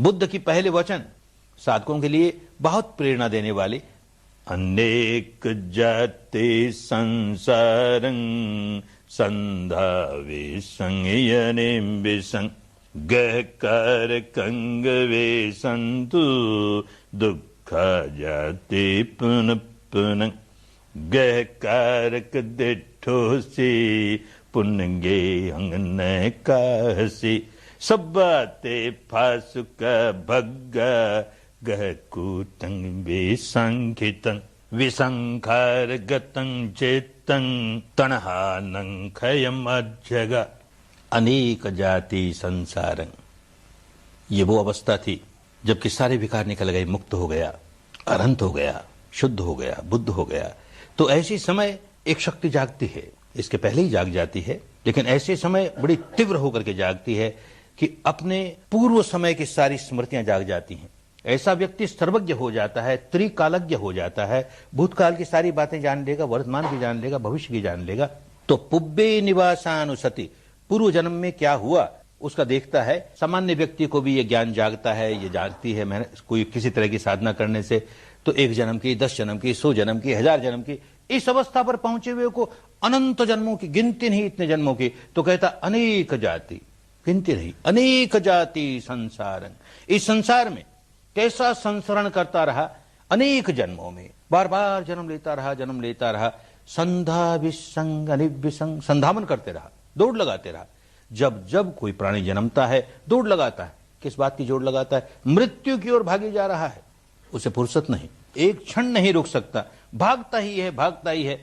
बुद्ध की पहले वचन साधकों के लिए बहुत प्रेरणा देने वाले। अनेक जाति संसारं संधा विसंयने विसंग गहकार कंग वे संतु दुख जाति पुन पुन गहकारक दिठोसी पुनगे अंगन काहसी सब बाते फासुक भग्गा गहकूटंग विसंखितं विसंखार गतं चेतं तणहानं खयम अज्जगा। अनेक जाति संसारं, ये वो अवस्था थी जबकि सारे विकार निकल गए, मुक्त हो गया, अनंत हो गया, शुद्ध हो गया, बुद्ध हो गया। तो ऐसी समय एक शक्ति जागती है, इसके पहले ही जाग जाती है, लेकिन ऐसे समय बड़ी तीव्र होकर के जागती है कि अपने पूर्व समय की सारी स्मृतियां जाग जाती हैं। ऐसा व्यक्ति सर्वज्ञ हो जाता है, त्रिकालज्ञ हो जाता है, भूतकाल की सारी बातें जान लेगा, वर्तमान की जान लेगा, भविष्य की जान लेगा। तो पुब्बे निवासानुसति, पूर्व जन्म में क्या हुआ उसका देखता है। सामान्य व्यक्ति को भी ये ज्ञान जागता है, ये जागती है मेहनत कोई किसी तरह की साधना करने से, तो 1 जन्म की, 10 जन्म की, 100 जन्म की, 1000 जन्म की, इस अवस्था पर पहुंचे हुए को अनंत जन्मों की, गिनती नहीं इतने जन्मों की। तो कहता अनेक जाति, गिनती नहीं, अनेक जाति संसारं, इस संसार में कैसा संसरण करता रहा, अनेक जन्मों में बार बार जन्म लेता रहा, संधा विसंग अनिविसंग, संधावन करते रहा, दौड़ लगाते रहा। जब जब कोई प्राणी जन्मता है दौड़ लगाता है। किस बात की दौड़ लगाता है? मृत्यु की ओर भागे जा रहा है, उसे फुर्सत नहीं, एक क्षण नहीं रुक सकता, भागता ही है,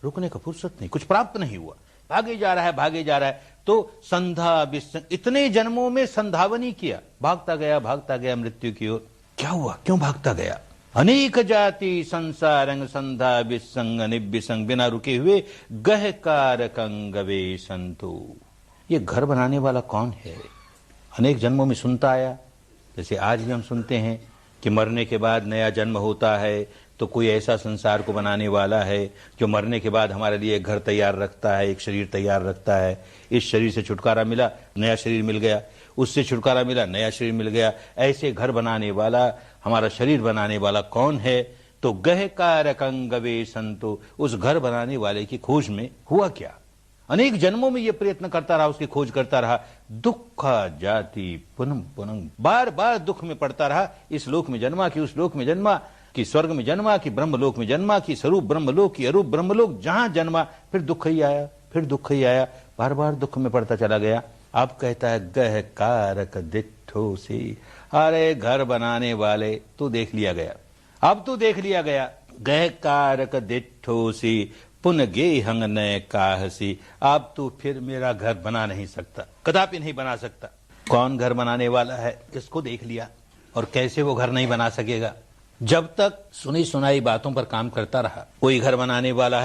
रुकने का फुर्सत नहीं, कुछ प्राप्त नहीं हुआ, भागे जा रहा है। तो संधा विसंग, इतने जन्मों में संधावनी किया, भागता गया मृत्यु की ओर। क्या हुआ, क्यों भागता गया? अनेक जाति संसारं संधा विसंग अनिविसंग, बिना रुके हुए गहकारकं वे संतु। ये घर बनाने वाला कौन है? अनेक जन्मों में सुनता आया, जैसे आज भी हम सुनते हैं कि मरने के बाद नया जन्म होता है, तो कोई ऐसा संसार को बनाने वाला है जो मरने के बाद हमारे लिए एक घर तैयार रखता है, एक शरीर तैयार रखता है। इस शरीर से छुटकारा मिला, नया शरीर मिल गया, उससे छुटकारा मिला, नया शरीर मिल गया। ऐसे घर बनाने वाला, हमारा शरीर बनाने वाला कौन है? तो गहकारकं वे संतु, उस घर बनाने वाले की खोज में हुआ क्या? अनेक जन्मों में यह प्रयत्न करता रहा, उसकी खोज करता रहा। दुख जाति पुनः पुनः, बार बार दुख में पड़ता रहा। इस लोक में जन्मा कि उस लोक में जन्मा, कि स्वर्ग में जन्मा कि ब्रह्मलोक में जन्मा, कि स्वरूप ब्रह्मलोक की अरूप ब्रह्मलोक, जहां जन्मा फिर दुख ही आया, बार बार दुख में पड़ता चला गया। अब कहता है गहकारक दिठोसी, अरे घर बनाने वाले तू देख लिया गया, अब तू देख लिया गया। गहकारक दिठोसी पुन गेहंग न काहसी, अब तू फिर मेरा घर बना नहीं सकता, कदापि नहीं बना सकता। कौन घर बनाने वाला है इसको देख लिया, और कैसे वो घर नहीं बना सकेगा? जब तक सुनी सुनाई बातों पर काम करता रहा, कोई घर बनाने वाला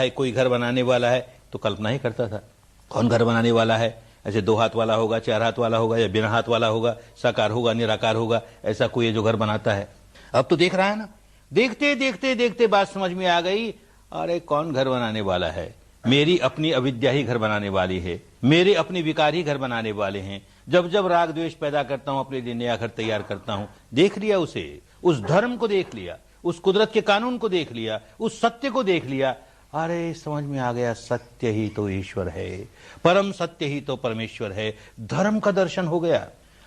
है, तो कल्पना ही करता था कौन घर बनाने वाला है। ऐसे 2 हाथ वाला होगा, 4 हाथ वाला होगा, या बिना हाथ वाला होगा, साकार होगा, निराकार होगा, ऐसा कोई है जो घर बनाता है। अब तो देख रहा है ना, देखते बात समझ में आ गई, अरे कौन घर बनाने वाला है? मेरी अपनी अविद्या ही घर बनाने वाली है, मेरे अपने विकार ही घर बनाने वाले हैं। जब जब राग द्वेष पैदा करता हूं, अपने लिए नया घर तैयार करता हूं। देख लिया उसे, उस धर्म को देख लिया, उस कुदरत के कानून को देख लिया, उस सत्य को देख लिया। अरे समझ में आ गया, सत्य ही तो ईश्वर है, परम सत्य ही तो परमेश्वर है। धर्म का दर्शन हो गया,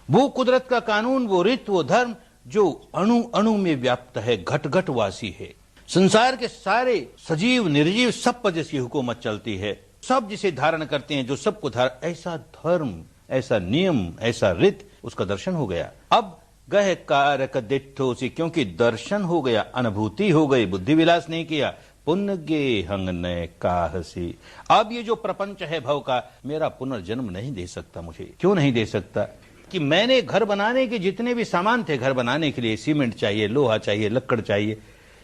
वो कुदरत का कानून, वो रीत, वो धर्म जो अणु अणु में व्याप्त है, घट घट वासी है। संसार के सारे सजीव निर्जीव सब पर जिसकी हुकूमत चलती है, सब जिसे धारण करते हैं, जो सबको ऐसा धर्म, ऐसा नियम, ऐसा रीत, उसका दर्शन हो गया। अब गहकारक दिठोसी, क्योंकि दर्शन हो गया, अनुभूति हो गई, बुद्धि विलास नहीं किया। पुनगे हंग न काहसी, अब ये जो प्रपंच है भव का, मेरा पुनर्जन्म नहीं दे सकता मुझे। क्यों नहीं दे सकता? कि मैंने घर बनाने के जितने भी सामान थे, घर बनाने के लिए सीमेंट चाहिए, लोहा चाहिए, लक्कड़ चाहिए,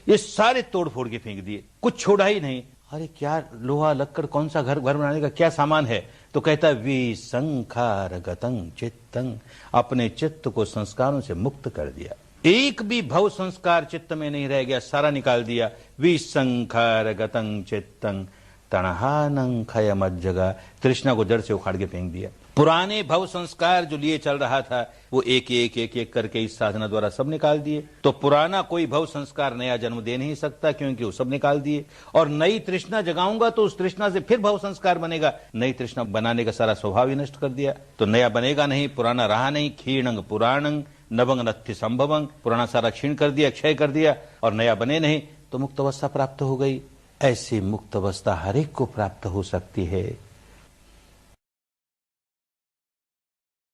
ये सारे तोड़ फोड़ के फेंक दिए, कुछ छोड़ा ही नहीं। अरे क्या लोहा लक्कड़, कौन सा घर बनाने का क्या सामान है? तो कहता है विसंखार गतं चित्तं, अपने चित्त को संस्कारों से मुक्त कर दिया, एक भी भव संस्कार चित्त में नहीं रह गया, सारा निकाल दिया। विसंखार गतं चित्तं तणहानं खयमज्जगा, तृष्णा को जड़ से उखाड़ के फेंक दिया। पुराने भव संस्कार जो लिए चल रहा था वो एक एक करके इस साधना द्वारा सब निकाल दिए। तो पुराना कोई भव संस्कार नया जन्म दे नहीं सकता, क्योंकि वो सब निकाल दिए। और नई तृष्णा जगाऊंगा तो उस तृष्णा से फिर भव संस्कार बनेगा। नई तृष्णा बनाने का सारा स्वभाव ही नष्ट कर दिया, तो नया बनेगा नहीं, पुराना रहा नहीं। क्षीणंग पुराणंग नवंग नत्थि संभवंग, पुराना सारा क्षीण कर दिया, क्षय कर दिया, और नया बने नहीं, तो मुक्त अवस्था प्राप्त हो गई। ऐसी मुक्त अवस्था हर एक को प्राप्त हो सकती है।